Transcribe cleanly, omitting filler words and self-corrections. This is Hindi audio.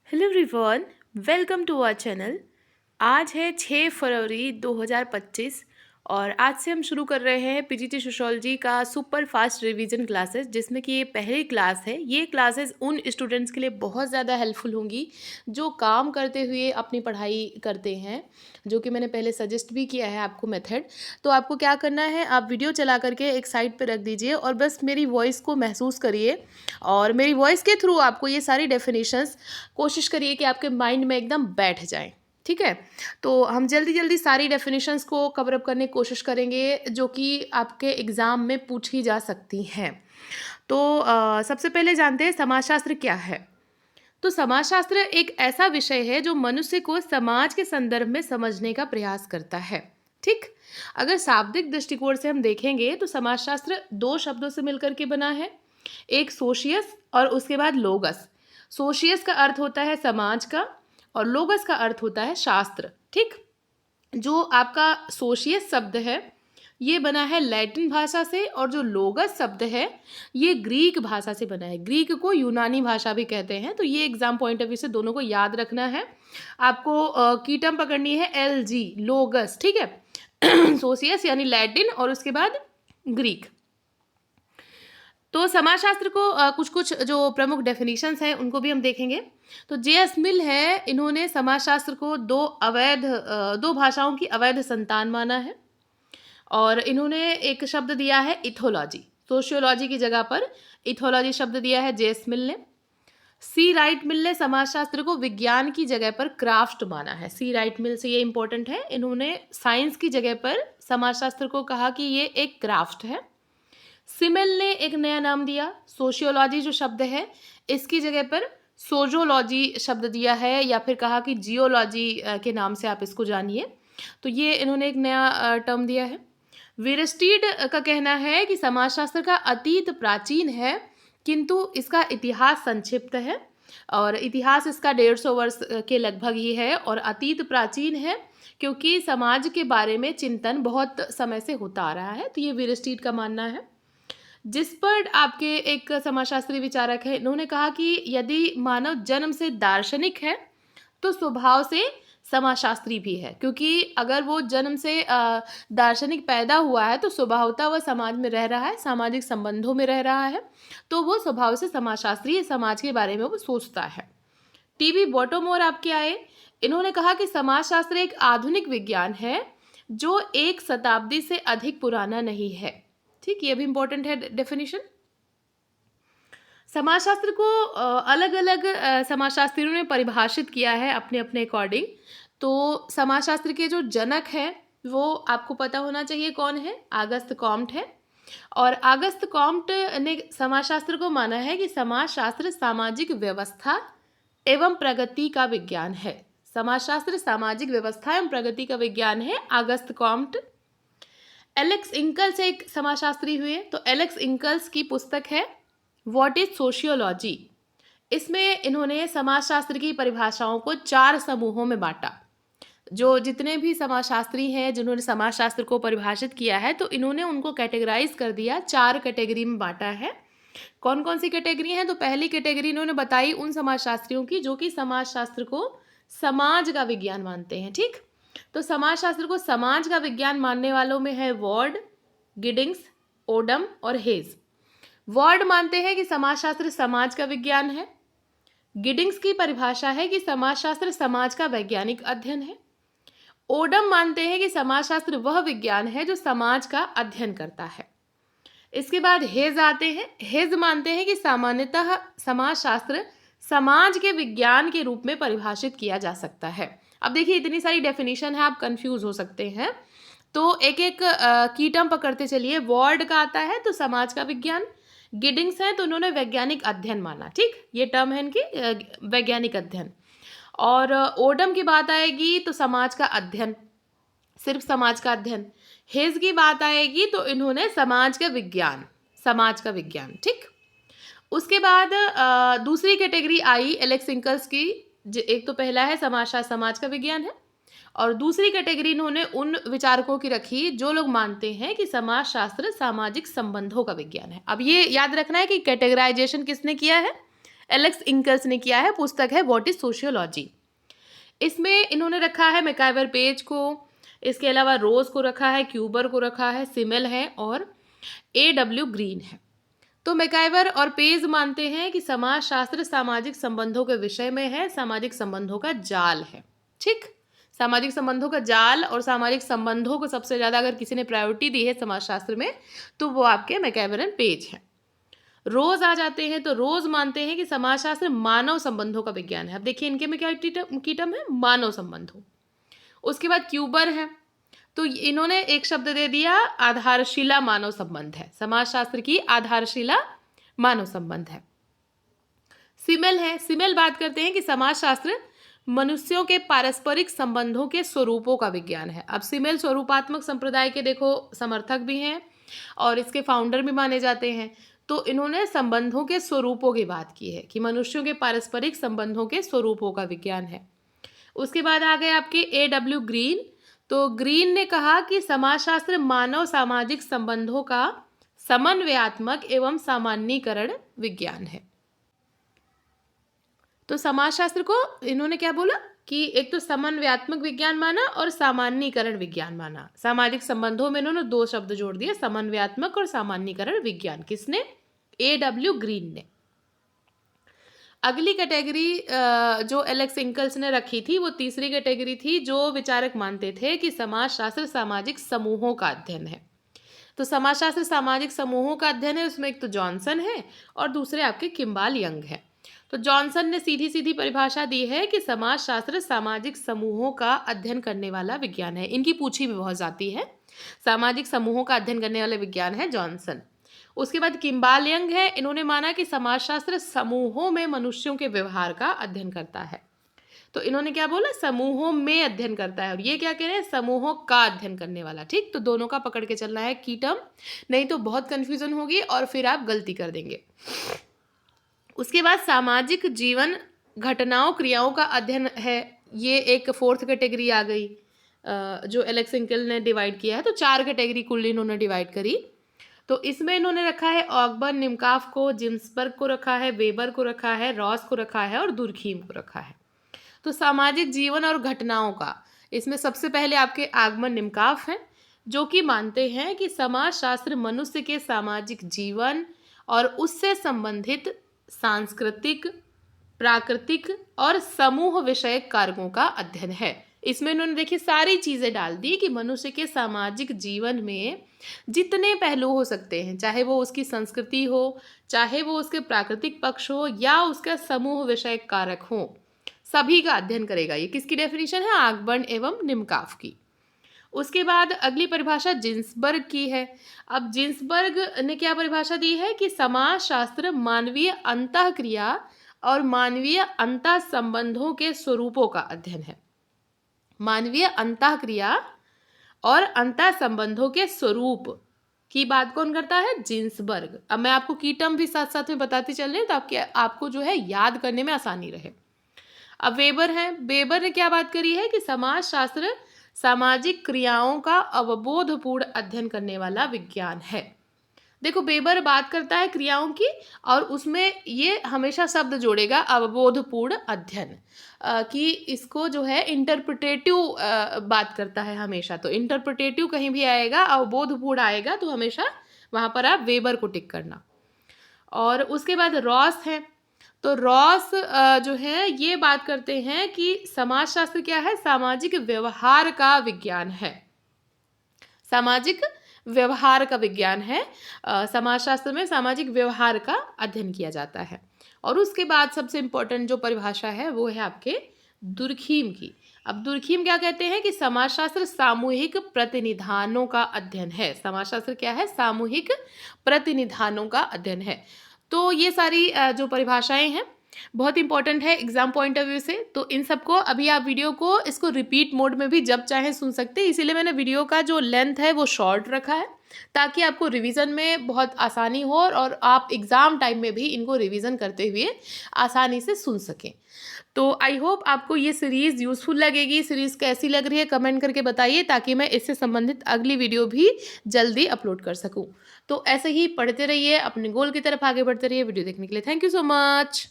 Hello everyone, welcome to our channel. आज है 6 फरवरी 2025 और आज से हम शुरू कर रहे हैं पीजीटी सोशियोलॉजी का सुपर फास्ट रिवीजन क्लासेस, जिसमें कि ये पहली क्लास है। ये क्लासेस उन स्टूडेंट्स के लिए बहुत ज़्यादा हेल्पफुल होंगी जो काम करते हुए अपनी पढ़ाई करते हैं, जो कि मैंने पहले सजेस्ट भी किया है आपको मेथड। तो आपको क्या करना है, आप वीडियो चला करके एक साइड पे रख दीजिए और बस मेरी वॉइस को महसूस करिए और मेरी वॉइस के थ्रू आपको ये सारी डेफिनेशंस कोशिश करिए कि आपके माइंड में एकदम बैठ जाएं। ठीक है, तो हम जल्दी जल्दी सारी डेफिनेशंस को कवर अप करने की कोशिश करेंगे जो कि आपके एग्ज़ाम में पूछी जा सकती हैं। तो सबसे पहले जानते हैं समाजशास्त्र क्या है। तो समाजशास्त्र एक ऐसा विषय है जो मनुष्य को समाज के संदर्भ में समझने का प्रयास करता है। ठीक, अगर शाब्दिक दृष्टिकोण से हम देखेंगे तो समाजशास्त्र दो शब्दों से मिलकर के बना है, एक सोशियस और उसके बाद लोगस। सोशियस का अर्थ होता है समाज का और लोगस का अर्थ होता है शास्त्र। ठीक, जो आपका सोशियस शब्द है ये बना है लैटिन भाषा से और जो लोगस शब्द है ये ग्रीक भाषा से बना है। ग्रीक को यूनानी भाषा भी कहते हैं। तो ये एग्जाम पॉइंट ऑफ व्यू से दोनों को याद रखना है। आपको की टर्म पकड़नी है LG, लोगस। ठीक है सोशियस यानी लैटिन और उसके बाद ग्रीक। तो समाजशास्त्र को कुछ कुछ जो प्रमुख डेफिनेशंस हैं उनको भी हम देखेंगे। तो JS मिल है, इन्होंने समाजशास्त्र को दो भाषाओं की अवैध संतान माना है और इन्होंने एक शब्द दिया है इथोलॉजी। सोशियोलॉजी की जगह पर इथोलॉजी शब्द दिया है JS मिल ने। C राइट मिल ने समाजशास्त्र को विज्ञान की जगह पर क्राफ्ट माना है। C राइट मिल से ये इंपॉर्टेंट है, इन्होंने साइंस की जगह पर समाजशास्त्र को कहा कि ये एक क्राफ्ट है। सिमेल ने एक नया नाम दिया, सोशियोलॉजी जो शब्द है इसकी जगह पर सोजोलॉजी शब्द दिया है, या फिर कहा कि जियोलॉजी के नाम से आप इसको जानिए। तो ये इन्होंने एक नया टर्म दिया है। वीरस्टीड का कहना है कि समाजशास्त्र का अतीत प्राचीन है किंतु इसका इतिहास संक्षिप्त है, और इतिहास इसका 150 वर्ष के लगभग ही है, और अतीत प्राचीन है क्योंकि समाज के बारे में चिंतन बहुत समय से होता आ रहा है। तो ये वीरस्टीड का मानना है। जिस पर आपके एक समाजशास्त्री विचारक है, इन्होंने कहा कि यदि मानव जन्म से दार्शनिक है तो स्वभाव से समाजशास्त्री भी है, क्योंकि अगर वो जन्म से दार्शनिक पैदा हुआ है तो स्वभावतः वह समाज में रह रहा है, सामाजिक संबंधों में रह रहा है, तो वो स्वभाव से समाजशास्त्री, समाज के बारे में वो सोचता है। TB बॉटोमोर आपके आए, इन्होंने कहा कि समाजशास्त्र एक आधुनिक विज्ञान है जो एक शताब्दी से अधिक पुराना नहीं है। ठीक, ये भी इंपॉर्टेंट है डेफिनेशन। समाजशास्त्र को अलग अलग समाजशास्त्रियों ने परिभाषित किया है अपने अपने अकॉर्डिंग। तो समाजशास्त्र के जो जनक हैं वो आपको पता होना चाहिए कौन है, आगस्त कॉम्ट है। और आगस्त कॉम्ट ने समाजशास्त्र को माना है कि समाजशास्त्र सामाजिक व्यवस्था एवं प्रगति का विज्ञान है। समाजशास्त्र सामाजिक व्यवस्था एवं प्रगति का विज्ञान है, आगस्त कॉम्ट। एलेक्स इंकल्स एक समाजशास्त्री हुए, तो एलेक्स इंकल्स की पुस्तक है व्हाट इज सोशियोलॉजी। इसमें इन्होंने समाजशास्त्र की परिभाषाओं को 4 समूहों में बांटा। जो जितने भी समाजशास्त्री हैं जिन्होंने समाजशास्त्र को परिभाषित किया है, तो इन्होंने उनको कैटेगराइज कर दिया, 4 कैटेगरी में बांटा है। कौन कौन सी कैटेगरी हैं? तो पहली कैटेगरी इन्होंने बताई उन समाजशास्त्रियों की जो कि समाजशास्त्र को समाज का विज्ञान मानते हैं। ठीक, तो समाजशास्त्र को समाज का विज्ञान मानने वालों में है वॉर्ड, गिडिंग्स, ओडम और हेज। वॉर्ड मानते हैं कि समाजशास्त्र समाज का विज्ञान है। गिडिंग्स की परिभाषा है कि समाजशास्त्र समाज का वैज्ञानिक अध्ययन है। ओडम मानते हैं कि समाजशास्त्र वह विज्ञान है जो समाज का अध्ययन करता है। इसके बाद हेज आते हैं। हेज मानते हैं कि सामान्यतः समाजशास्त्र समाज के विज्ञान के रूप में परिभाषित किया जा सकता है। अब देखिए इतनी सारी डेफिनेशन है, आप कंफ्यूज हो सकते हैं, तो एक एक की टर्म पकड़ते चलिए। वॉर्ड का आता है तो समाज का विज्ञान, गिडिंग्स है तो उन्होंने वैज्ञानिक अध्ययन माना। ठीक, ये टर्म है इनकी, वैज्ञानिक अध्ययन। और ओडम की बात आएगी तो समाज का अध्ययन, सिर्फ समाज का अध्ययन। हेज की बात आएगी तो इन्होंने समाज का विज्ञान, समाज का विज्ञान। ठीक, उसके बाद दूसरी कैटेगरी आई एलेक्स इंकल्स की। एक तो पहला है समाजशास्त्र समाज का विज्ञान है, और दूसरी कैटेगरी इन्होंने उन विचारकों की रखी जो लोग मानते हैं कि समाजशास्त्र सामाजिक संबंधों का विज्ञान है। अब ये याद रखना है कि कैटेगराइजेशन किसने किया है, एलेक्स इंकल्स ने किया है। पुस्तक है व्हाट इज सोशियोलॉजी। इसमें इन्होंने रखा है मैकाइवर पेज को, इसके अलावा रोज को रखा है, क्यूबर को रखा है, सिमेल है और A.W. ग्रीन है। तो मैकाइवर और पेज मानते हैं कि समाजशास्त्र सामाजिक संबंधों के विषय में है, सामाजिक संबंधों का जाल है। ठीक, सामाजिक संबंधों का जाल और सामाजिक संबंधों को सबसे ज़्यादा अगर किसी ने प्रायोरिटी दी है समाजशास्त्र में तो वो आपके मैकाइवर एंड पेज हैं। रोज आ जाते हैं तो रोज मानते हैं कि समाजशास्त्र मानव संबंधों का विज्ञान है। अब देखिए इनके में क्या कीटम है, मानव संबंधों। उसके बाद क्यूबर है, तो इन्होंने एक शब्द दे दिया, आधारशिला मानव संबंध है, समाजशास्त्र की आधारशिला मानव संबंध है। सिमेल है, सिमेल बात करते हैं कि समाजशास्त्र मनुष्यों के पारस्परिक संबंधों के स्वरूपों का विज्ञान है। अब सिमेल स्वरूपात्मक संप्रदाय के देखो समर्थक भी हैं और इसके फाउंडर भी माने जाते हैं। तो इन्होंने संबंधों के स्वरूपों की बात की है कि मनुष्यों के पारस्परिक संबंधों के स्वरूपों का विज्ञान है। उसके बाद आ गए आपके A.W. ग्रीन। तो ग्रीन ने कहा कि समाजशास्त्र मानव सामाजिक संबंधों का समन्वयात्मक एवं सामान्यीकरण विज्ञान है। तो समाजशास्त्र को इन्होंने क्या बोला कि एक तो समन्वयात्मक विज्ञान माना और सामान्यीकरण विज्ञान माना। सामाजिक संबंधों में इन्होंने दो शब्द जोड़ दिए, समन्वयात्मक और सामान्यीकरण विज्ञान। किसने? A.W. ग्रीन ने। अगली कैटेगरी जो एलेक्स इंकल्स ने रखी थी वो तीसरी कैटेगरी थी, जो विचारक मानते थे कि समाजशास्त्र सामाजिक समूहों का अध्ययन है। तो समाजशास्त्र सामाजिक समूहों का अध्ययन है, उसमें एक तो जॉनसन है और दूसरे आपके किम्बाल यंग है। तो जॉनसन ने सीधी सीधी परिभाषा दी है कि समाजशास्त्र सामाजिक समूहों का अध्ययन करने वाला विज्ञान है। इनकी पूछी भी बहुत जाती है, सामाजिक समूहों का अध्ययन करने वाला विज्ञान है जॉनसन। उसके बाद किम्बाल यंग है, इन्होंने माना कि समाजशास्त्र समूहों में मनुष्यों के व्यवहार का अध्ययन करता है। तो इन्होंने क्या बोला, समूहों में अध्ययन करता है, और ये क्या कह रहे हैं, समूहों का अध्ययन करने वाला। ठीक, तो दोनों का पकड़ के चलना है की टर्म, नहीं तो बहुत कंफ्यूजन होगी और फिर आप गलती कर देंगे। उसके बाद सामाजिक जीवन घटनाओं क्रियाओं का अध्ययन है, ये एक फोर्थ कैटेगरी आ गई जो एलेक्स इंकल ने डिवाइड किया है। तो 4 कैटेगरी कुल इन्होंने डिवाइड करी। तो इसमें इन्होंने रखा है ऑगबर्न निमकाफ को, जिम्सबर्ग को रखा है, वेबर को रखा है, रॉस को रखा है और दुर्खीम को रखा है। तो सामाजिक जीवन और घटनाओं का इसमें सबसे पहले आपके आगमन निमकाफ हैं, जो कि मानते हैं कि समाजशास्त्र मनुष्य के सामाजिक जीवन और उससे संबंधित सांस्कृतिक, प्राकृतिक और समूह विषयक कारकों का अध्ययन है। इसमें इन्होंने देखिए सारी चीज़ें डाल दी कि मनुष्य के सामाजिक जीवन में जितने पहलू हो सकते हैं, चाहे वो उसकी संस्कृति हो, चाहे वो उसके प्राकृतिक पक्ष हो या उसका समूह विषयक कारक हो, सभी का अध्ययन करेगा। ये किसकी डेफिनेशन है? आगबर्न एवं निमकाफ की। उसके बाद अगली परिभाषा जिन्सबर्ग की है। अब जिन्सबर्ग ने क्या परिभाषा दी है कि समाजशास्त्र मानवीय अंतःक्रिया और मानवीय अंतः संबंधों के स्वरूपों का अध्ययन है। मानवीय अंतःक्रिया और अंतः संबंधों के स्वरूप की बात कौन करता है? जिन्सबर्ग। अब मैं आपको की टर्म भी साथ साथ में बताती चल रही हूँ ताकि आपको जो है याद करने में आसानी रहे। अब वेबर है, वेबर ने क्या बात करी है कि समाजशास्त्र सामाजिक क्रियाओं का अवबोधपूर्ण अध्ययन करने वाला विज्ञान है। देखो वेबर बात करता है क्रियाओं की और उसमें ये हमेशा शब्द जोड़ेगा अवबोधपूर्ण अध्ययन कि इसको जो है इंटरप्रिटेटिव बात करता है हमेशा। तो इंटरप्रिटेटिव कहीं भी आएगा, अवबोधपूर्ण आएगा, तो हमेशा वहाँ पर आप वेबर को टिक करना। और उसके बाद रॉस है। तो रॉस जो है ये बात करते हैं कि समाजशास्त्र क्या है? सामाजिक व्यवहार का विज्ञान है। सामाजिक व्यवहार का विज्ञान है। समाजशास्त्र में सामाजिक व्यवहार का अध्ययन किया जाता है। और उसके बाद सबसे इम्पोर्टेंट जो परिभाषा है वो है आपके दुर्खीम की। अब दुर्खीम क्या कहते हैं कि समाजशास्त्र सामूहिक प्रतिनिधानों का अध्ययन है। समाजशास्त्र क्या है? सामूहिक प्रतिनिधानों का अध्ययन है। तो ये सारी जो परिभाषाएं हैं बहुत इंपॉर्टेंट है एग्जाम पॉइंट ऑफ व्यू से। तो इन सबको अभी आप वीडियो को इसको रिपीट मोड में भी जब चाहें सुन सकते हैं, इसीलिए मैंने वीडियो का जो लेंथ है वो शॉर्ट रखा है ताकि आपको रिवीजन में बहुत आसानी हो और आप एग्ज़ाम टाइम में भी इनको रिवीजन करते हुए आसानी से सुन सकें। तो आई होप आपको ये सीरीज़ यूज़फुल लगेगी। सीरीज़ कैसी लग रही है कमेंट करके बताइए ताकि मैं इससे संबंधित अगली वीडियो भी जल्दी अपलोड कर सकूँ। तो ऐसे ही पढ़ते रहिए, अपने गोल की तरफ आगे बढ़ते रहिए। वीडियो देखने के लिए थैंक यू सो मच।